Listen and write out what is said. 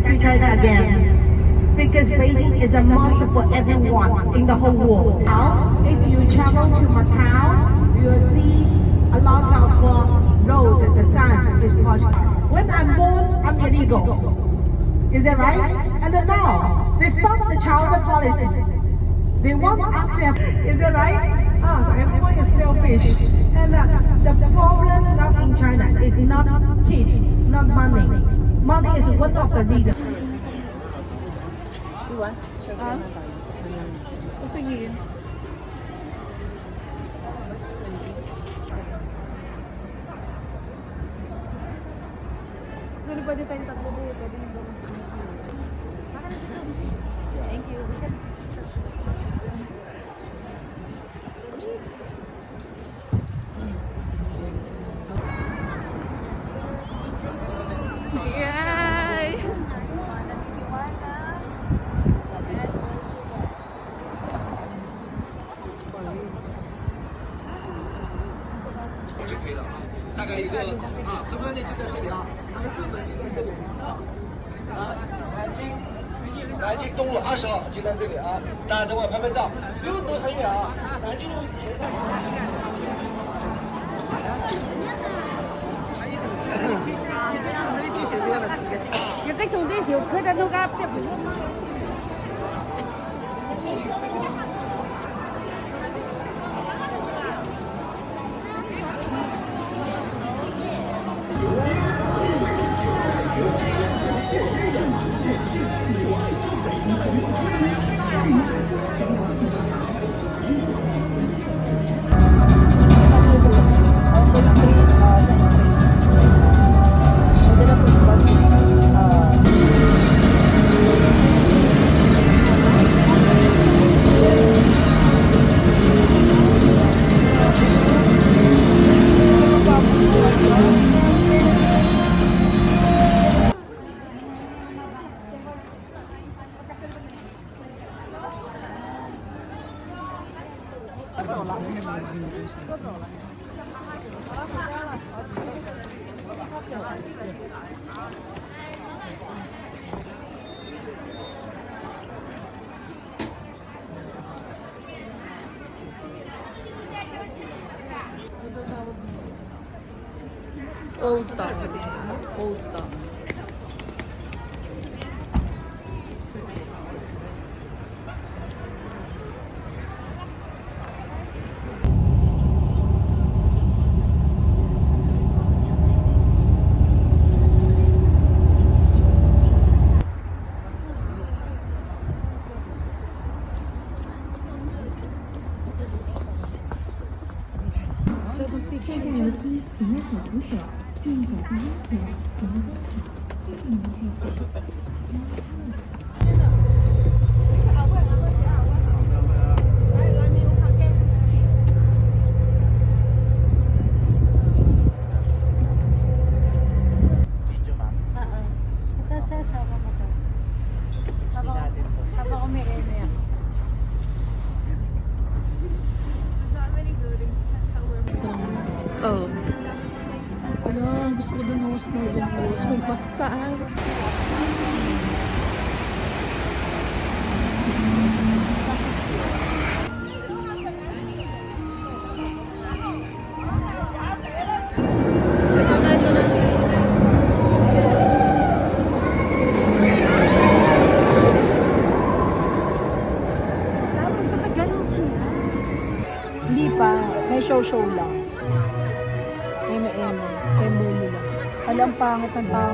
back to China again. Because Beijing is a must for everyone in the whole world. Now, if you travel to Macau, you will see a lot of road, the sign is pushed. When I'm born, I'm illegal. Is that right? And then now, they stop the child policy. They want us to have, is that right? So everyone is selfish. And the problem now in China is not kids, not money. Money is one of the reasons. You want? Sige. Ano pwede tayong tatlo po? Pwede yung gawin. Thank you. Yay!南京东路20号就在这里啊，大家等会拍拍照，不用走很远啊。南京路前面。有cái chỗ đi thiếu khơi ta đâu gặp được. Old town. Old town. Oh. Wala, gusto ko dun host na rin host. Saan? Tapos nakaganon sila. Hindi pa, may show lang. May Mumu lang. Alam, pangit ng tao